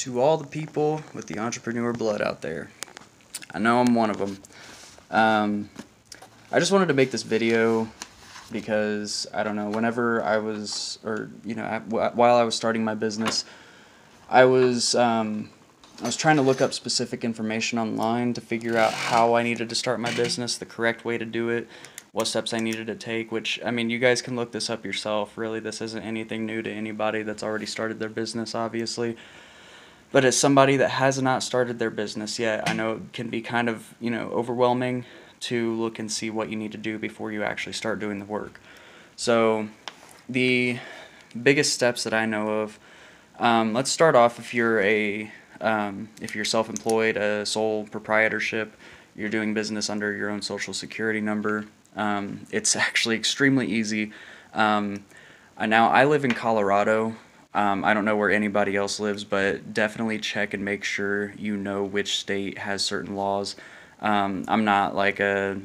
To all the people with the entrepreneur blood out there. I know I'm one of them. I just wanted to make this video because, I don't know, whenever I was, while I was starting my business, I was trying to look up specific information online to figure out how I needed to start my business, the correct way to do it, what steps I needed to take, which, I mean, you guys can look this up yourself. Really, this isn't anything new to anybody that's already started their business, obviously. But as somebody that has not started their business yet, I know it can be kind of, overwhelming to look and see what you need to do before you actually start doing the work. So the biggest steps that I know of, let's start off if you're self-employed, a sole proprietorship, you're doing business under your own social security number. It's actually extremely easy. Now I live in Colorado. I don't know where anybody else lives, but definitely check and make sure you know which state has certain laws. I'm not like a,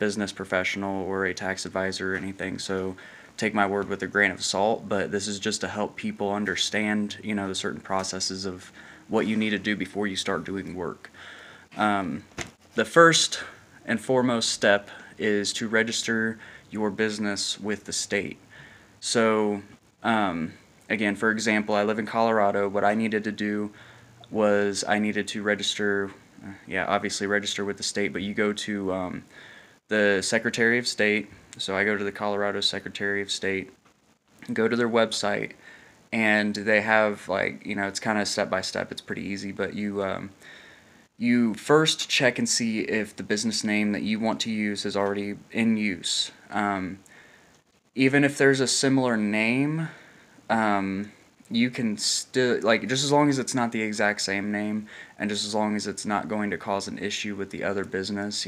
business professional or a tax advisor or anything, so take my word with a grain of salt, but this is just to help people understand, the certain processes of what you need to do before you start doing work. The first and foremost step is to register your business with the state. So, again, for example, I live in Colorado. What I needed to do was I needed to register, obviously register with the state, but you go to the Secretary of State. So I go to the Colorado Secretary of State, go to their website, and they have it's kind of step by step. It's pretty easy, but you first check and see if the business name that you want to use is already in use. Even if there's a similar name, you can still, just as long as it's not the exact same name, and just as long as it's not going to cause an issue with the other business,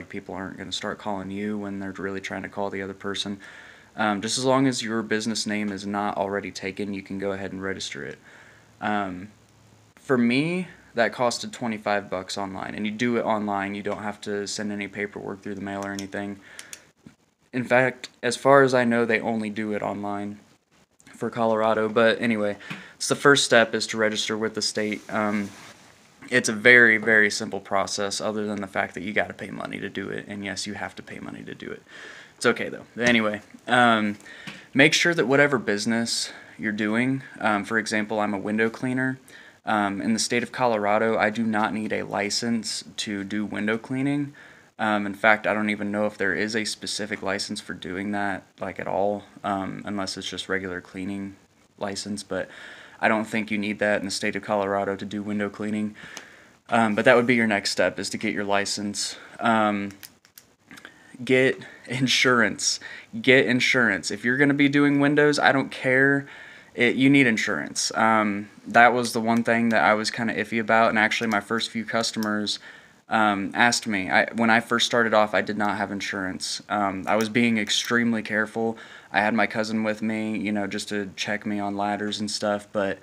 people aren't going to start calling you when they're really trying to call the other person. Just as long as your business name is not already taken, you can go ahead and register it. For me, that costed $25 online, and you do it online. You don't have to send any paperwork through the mail or anything. In fact, as far as I know, they only do it online for Colorado, but anyway, it's the first step is to register with the state. It's a very, very simple process, other than the fact that you got to pay money to do it, and yes, you have to pay money to do it. It's okay though. Anyway, make sure that whatever business you're doing, for example, I'm a window cleaner. In the state of Colorado, I do not need a license to do window cleaning. In fact, I don't even know if there is a specific license for doing that, at all, unless it's just regular cleaning license, but I don't think you need that in the state of Colorado to do window cleaning. But that would be your next step, is to get your license. Get insurance. Get insurance. If you're going to be doing windows, I don't care. You need insurance. That was the one thing that I was kind of iffy about, and actually my first few customers asked me. When I first started off, I did not have insurance. I was being extremely careful. I had my cousin with me, just to check me on ladders and stuff, but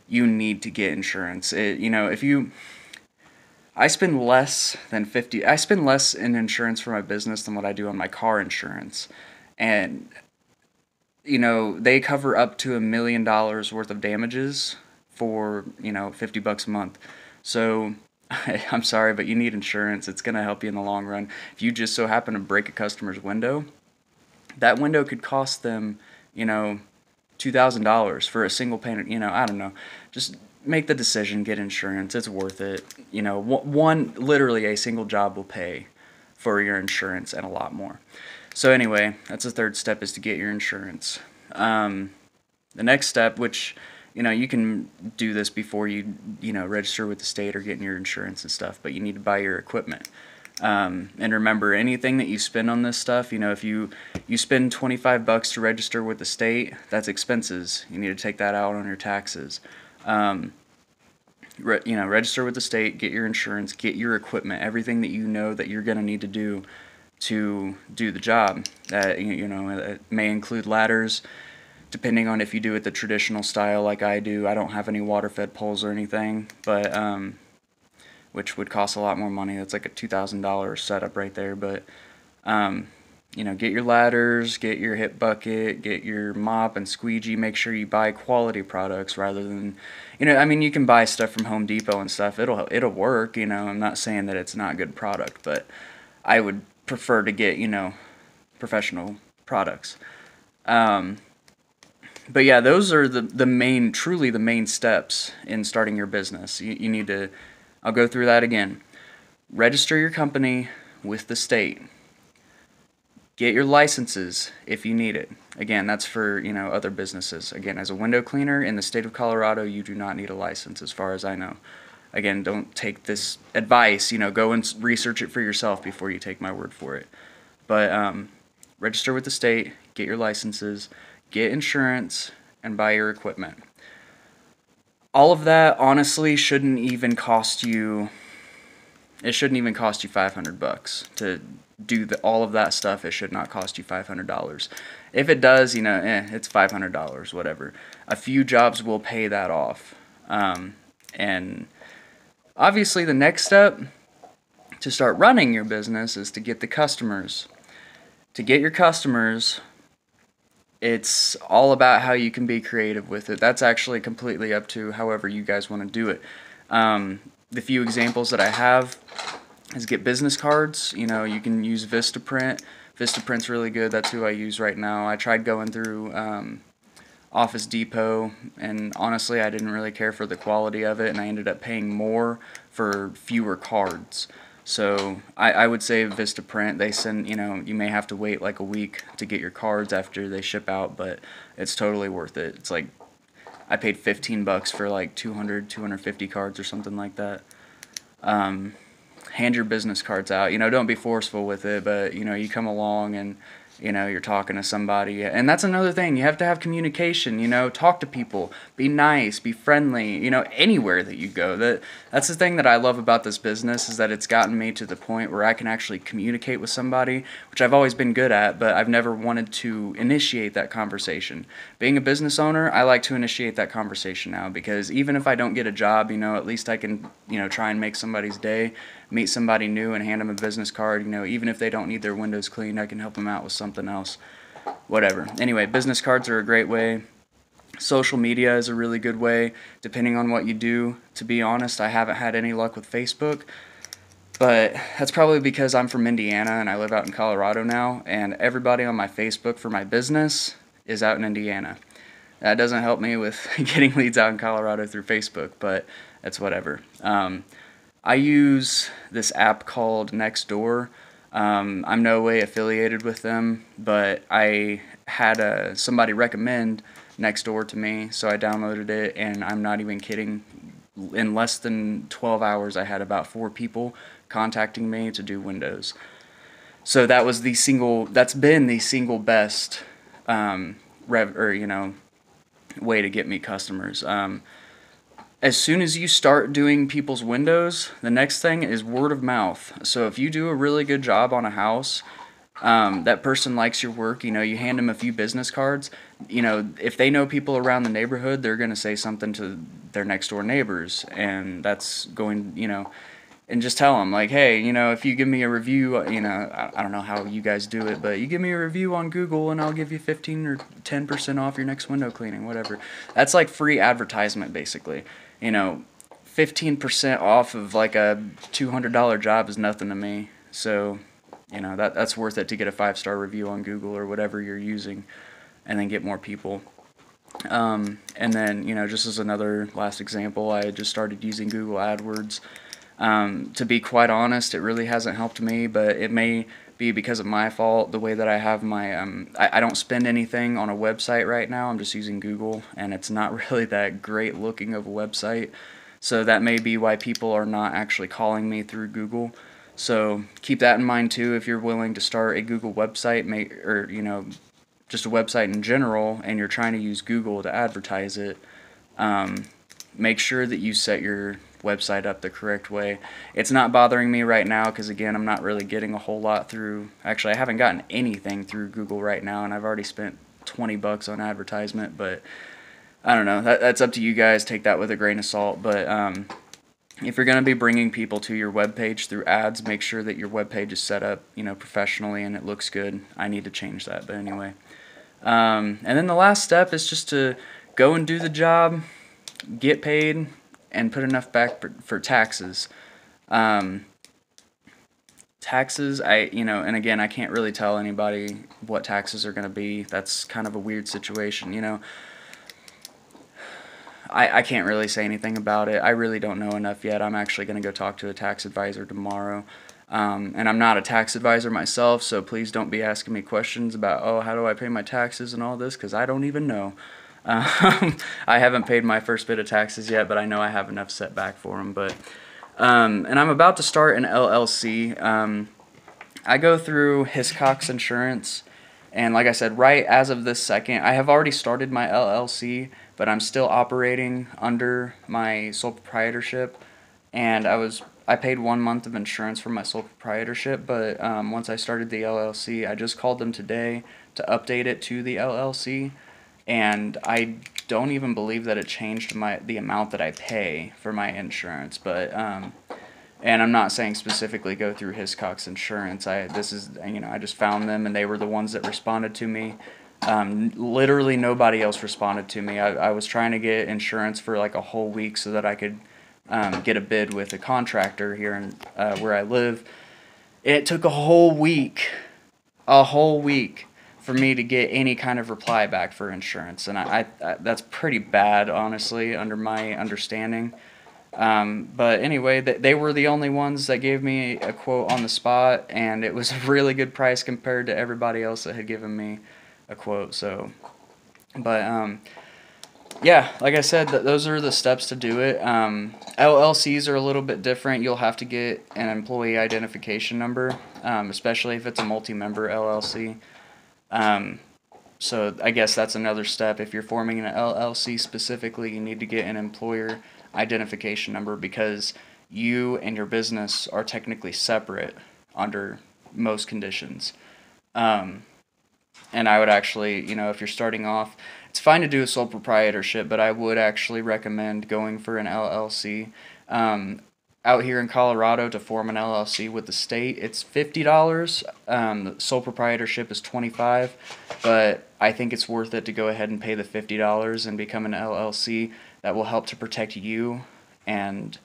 you need to get insurance. I spend less in insurance for my business than what I do on my car insurance. And, they cover up to $1 million worth of damages for, $50 a month. So I'm sorry, but you need insurance. It's going to help you in the long run. If you just so happen to break a customer's window, that window could cost them, $2,000 for a single pane. I don't know. Just make the decision, get insurance. It's worth it. Literally a single job will pay for your insurance and a lot more. So anyway, that's the third step, is to get your insurance. The next step, which you can do this before you register with the state or getting your insurance and stuff, but you need to buy your equipment. And remember, anything that you spend on this stuff, if you spend $25 to register with the state, that's expenses. You need to take that out on your taxes. Register with the state, get your insurance, get your equipment, everything that that you're going to need to do the job. It may include ladders, depending on if you do it the traditional style like I do. I don't have any water-fed poles or anything, but which would cost a lot more money. That's like a $2,000 setup right there. But get your ladders, get your hip bucket, get your mop and squeegee. Make sure you buy quality products rather than, I mean, you can buy stuff from Home Depot and stuff. It'll work. I'm not saying that it's not good product, but I would prefer to get professional products. But yeah, those are truly the main steps in starting your business. You need to, I'll go through that again. Register your company with the state. Get your licenses if you need it. Again, that's for, other businesses. Again, as a window cleaner in the state of Colorado, you do not need a license as far as I know. Again, don't take this advice, go and research it for yourself before you take my word for it. But register with the state, get your licenses, get insurance, and buy your equipment. All of that honestly shouldn't even cost you $500 to do all of that stuff. It should not cost you $500. If it does, it's $500, whatever. A few jobs will pay that off. And obviously the next step to start running your business is to get the customers. To get your customers, it's all about how you can be creative with it. That's actually completely up to however you guys want to do it. The few examples that I have is get business cards. You can use Vistaprint. Vistaprint's really good. That's who I use right now. I tried going through Office Depot, and honestly, I didn't really care for the quality of it, and I ended up paying more for fewer cards. So I would say Vistaprint, they send, you may have to wait like a week to get your cards after they ship out, but it's totally worth it. It's like, I paid $15 for like 250 cards or something like that. Hand your business cards out. Don't be forceful with it, but, you come along and, you're talking to somebody. And that's another thing. You have to have communication, talk to people, be nice, be friendly, anywhere that you go. That's the thing that I love about this business, is that it's gotten me to the point where I can actually communicate with somebody, which I've always been good at, but I've never wanted to initiate that conversation. Being a business owner, I like to initiate that conversation now, because even if I don't get a job, at least I can, try and make somebody's day, meet somebody new and hand them a business card. Even if they don't need their windows cleaned, I can help them out with something else, whatever. Anyway, business cards are a great way. Social media is a really good way, depending on what you do. To be honest, I haven't had any luck with Facebook, but that's probably because I'm from Indiana and I live out in Colorado now, and everybody on my Facebook for my business is out in Indiana. That doesn't help me with getting leads out in Colorado through Facebook, but it's whatever. I use this app called Nextdoor. I'm no way affiliated with them, but I had somebody recommend Nextdoor to me, so I downloaded it, and I'm not even kidding. In less than 12 hours, I had about 4 people contacting me to do windows. So that's been the single best way to get me customers. As soon as you start doing people's windows, the next thing is word of mouth. So if you do a really good job on a house, that person likes your work, you hand them a few business cards, if they know people around the neighborhood, they're going to say something to their next door neighbors, and that's going, and just tell them, like, hey, if you give me a review, I don't know how you guys do it, but you give me a review on Google and I'll give you 15 or 10% off your next window cleaning, whatever. That's like free advertisement, basically. 15% off of like a $200 job is nothing to me. So, that's worth it to get a 5-star review on Google or whatever you're using, and then get more people. And then, just as another last example, I just started using Google AdWords. To be quite honest, it really hasn't helped me, but it may be because of my fault, the way that I have my, I don't spend anything on a website right now. I'm just using Google, and it's not really that great looking of a website. So that may be why people are not actually calling me through Google. So keep that in mind too, if you're willing to start a Google website, just a website in general, and you're trying to use Google to advertise it, make sure that you set your website up the correct way. It's not bothering me right now because, again, I'm not really getting a whole lot through, actually I haven't gotten anything through Google right now, and I've already spent $20 on advertisement, but I don't know, that's up to you guys. Take that with a grain of salt. But if you're going to be bringing people to your webpage through ads, make sure that your webpage is set up, professionally and it looks good. I need to change that, but anyway. And then the last step is just to go and do the job, get paid, and put enough back for taxes. Taxes, and again, I can't really tell anybody what taxes are going to be. That's kind of a weird situation. I can't really say anything about it. I really don't know enough yet. I'm actually going to go talk to a tax advisor tomorrow. And I'm not a tax advisor myself, so please don't be asking me questions about, oh, how do I pay my taxes and all this, because I don't even know. I haven't paid my first bit of taxes yet, but I know I have enough set back for them. And I'm about to start an LLC. I go through Hiscox Insurance, and like I said, right as of this second, I have already started my LLC, but I'm still operating under my sole proprietorship, and I paid 1 month of insurance for my sole proprietorship, but once I started the LLC, I just called them today to update it to the LLC, and I don't even believe that it changed the amount that I pay for my insurance, but and I'm not saying specifically go through Hiscox Insurance. I just found them, and they were the ones that responded to me. Literally nobody else responded to me. I was trying to get insurance for like a whole week so that I could get a bid with a contractor here in where I live. It took a whole week for me to get any kind of reply back for insurance, and I that's pretty bad, honestly, under my understanding. But anyway, they were the only ones that gave me a quote on the spot, and it was a really good price compared to everybody else that had given me a quote. So, but yeah, like I said, those are the steps to do it. LLCs are a little bit different. You'll have to get an employee identification number, especially if it's a multi-member LLC. So I guess that's another step. If you're forming an LLC specifically, you need to get an employer identification number, because you and your business are technically separate under most conditions. And I would actually, if you're starting off, it's fine to do a sole proprietorship, but I would actually recommend going for an LLC. Out here in Colorado, to form an LLC with the state, it's $50. The sole proprietorship is $25, but I think it's worth it to go ahead and pay the $50 and become an LLC. That will help to protect you, and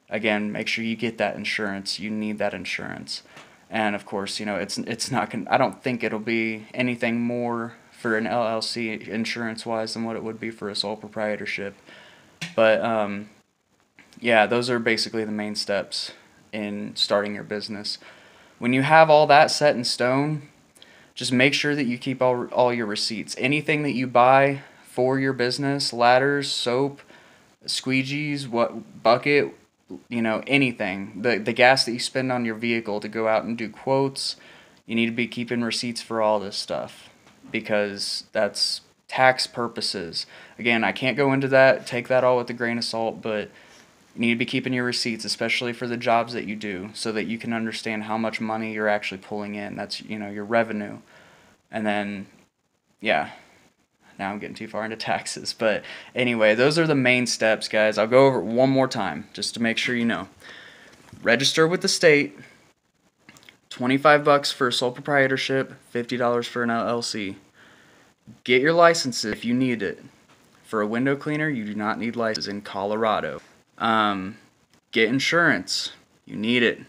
again, make sure you get that insurance. You need that insurance. And of course, it's not I don't think it'll be anything more for an LLC insurance wise than what it would be for a sole proprietorship. But yeah, those are basically the main steps in starting your business. When you have all that set in stone, just make sure that you keep all your receipts. Anything that you buy for your business, ladders, soap, squeegees, bucket, anything. The gas that you spend on your vehicle to go out and do quotes, you need to be keeping receipts for all this stuff, because that's tax purposes. Again, I can't go into that, take that all with a grain of salt, but you need to be keeping your receipts, especially for the jobs that you do, so that you can understand how much money you're actually pulling in. That's, your revenue. And then, yeah, now I'm getting too far into taxes. But anyway, those are the main steps, guys. I'll go over it one more time just to make sure you know. Register with the state, $25 for a sole proprietorship, $50 for an LLC. Get your licenses if you need it. For a window cleaner, you do not need license in Colorado. Get insurance. You need it.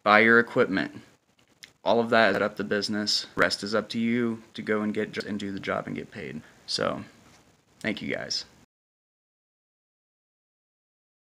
Buy your equipment. All of that, set up the business. Rest is up to you to go and do the job and get paid. So, thank you guys.